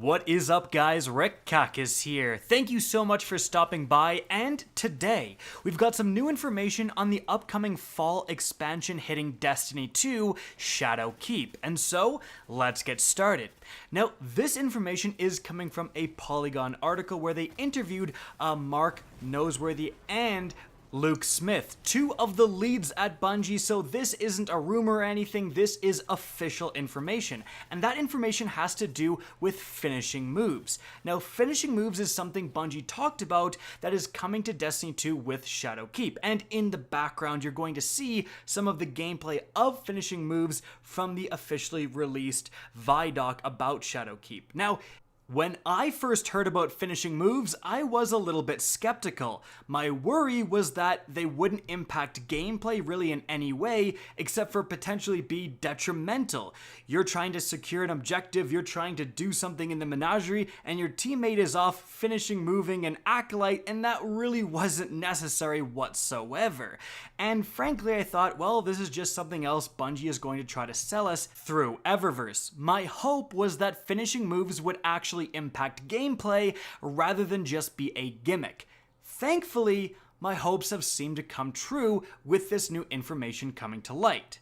What is up, guys? Rick Kackis here. Thank you so much for stopping by, and today we've got some new information on the upcoming fall expansion hitting Destiny 2 Shadowkeep, and so let's get started. Now, this information is coming from a Polygon article where they interviewed Mark Noseworthy and Luke Smith, two of the leads at Bungie, so this isn't a rumor or anything, this is official information. And that information has to do with finishing moves. Now, finishing moves is something Bungie talked about that is coming to Destiny 2 with Shadowkeep. And in the background, you're going to see some of the gameplay of finishing moves from the officially released Vidoc about Shadowkeep. Now, when I first heard about finishing moves, I was a little bit skeptical. My worry was that they wouldn't impact gameplay really in any way, except for potentially be detrimental. You're trying to secure an objective, you're trying to do something in the menagerie, and your teammate is off finishing moving an acolyte, and that really wasn't necessary whatsoever. And frankly, I thought, well, this is just something else Bungie is going to try to sell us through Eververse. My hope was that finishing moves would actually impact gameplay rather than just be a gimmick. Thankfully, my hopes have seemed to come true with this new information coming to light.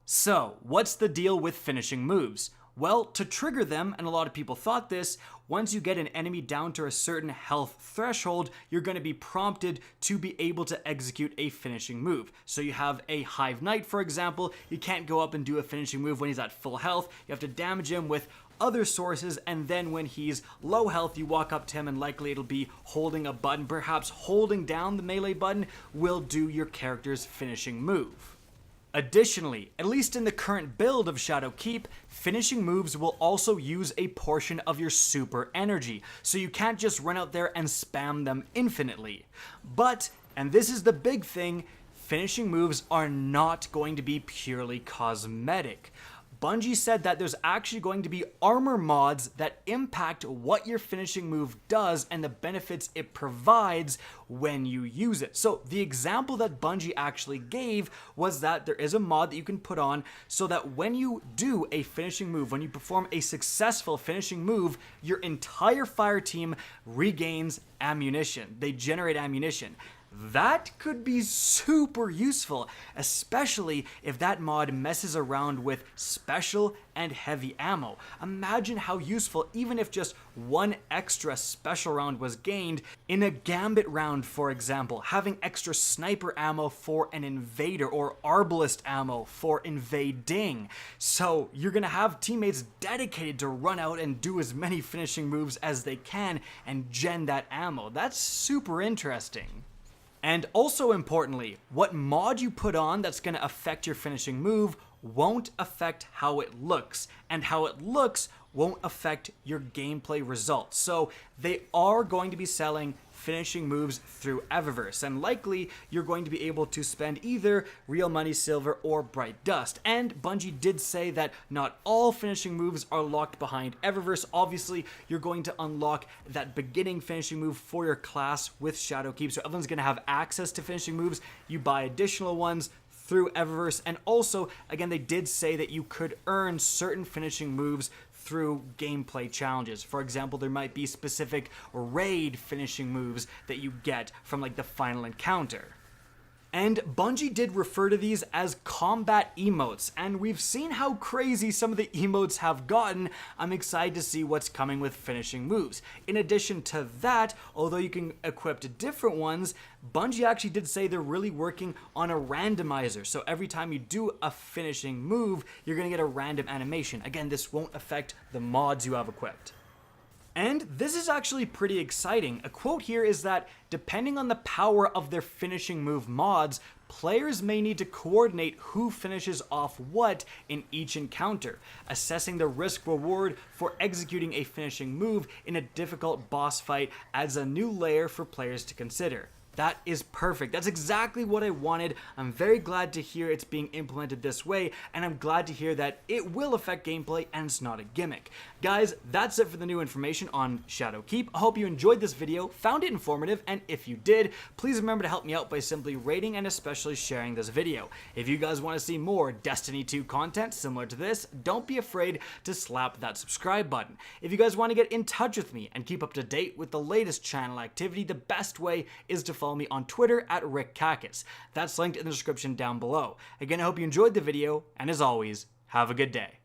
So, what's the deal with finishing moves? Well, to trigger them, and a lot of people thought this, once you get an enemy down to a certain health threshold, you're going to be prompted to be able to execute a finishing move. So you have a Hive Knight, for example, you can't go up and do a finishing move when he's at full health, you have to damage him with other sources, and then when he's low health, you walk up to him and likely it'll be holding a button, perhaps holding down the melee button will do your character's finishing move. Additionally, at least in the current build of Shadowkeep, finishing moves will also use a portion of your super energy, so you can't just run out there and spam them infinitely. But, and this is the big thing, finishing moves are not going to be purely cosmetic. Bungie said that there's actually going to be armor mods that impact what your finishing move does and the benefits it provides when you use it. So the example that Bungie actually gave was that there is a mod that you can put on so that when you do a finishing move, when you perform a successful finishing move, your entire fire team regains ammunition. They generate ammunition. That could be super useful, especially if that mod messes around with special and heavy ammo. Imagine how useful, even if just one extra special round was gained in a gambit round, for example, having extra sniper ammo for an invader or arbalist ammo for invading. So you're gonna have teammates dedicated to run out and do as many finishing moves as they can and gen that ammo. That's super interesting. And also importantly, what mod you put on that's going to affect your finishing move won't affect how it looks, and how it looks won't affect your gameplay results. So they are going to be selling finishing moves through Eververse, and likely you're going to be able to spend either real money, silver, or bright dust. And Bungie did say that not all finishing moves are locked behind Eververse. Obviously, you're going to unlock that beginning finishing move for your class with Shadowkeep, so everyone's going to have access to finishing moves. You buy additional ones through Eververse, and also, again, they did say that you could earn certain finishing moves through gameplay challenges. For example, there might be specific raid finishing moves that you get from like the final encounter. And Bungie did refer to these as combat emotes, and we've seen how crazy some of the emotes have gotten. I'm excited to see what's coming with finishing moves. In addition to that, although you can equip different ones, Bungie actually did say they're really working on a randomizer. So every time you do a finishing move, you're going to get a random animation. Again, this won't affect the mods you have equipped. And this is actually pretty exciting. A quote here is that depending on the power of their finishing move mods, players may need to coordinate who finishes off what in each encounter. Assessing the risk reward for executing a finishing move in a difficult boss fight adds a new layer for players to consider. That is perfect. That's exactly what I wanted. I'm very glad to hear it's being implemented this way, and I'm glad to hear that it will affect gameplay and it's not a gimmick. Guys, that's it for the new information on Shadowkeep. I hope you enjoyed this video, found it informative, and if you did, please remember to help me out by simply rating and especially sharing this video. If you guys want to see more Destiny 2 content similar to this, don't be afraid to slap that subscribe button. If you guys want to get in touch with me and keep up to date with the latest channel activity, the best way is to follow me on Twitter at RickKackis. That's linked in the description down below. Again, I hope you enjoyed the video, and as always, have a good day.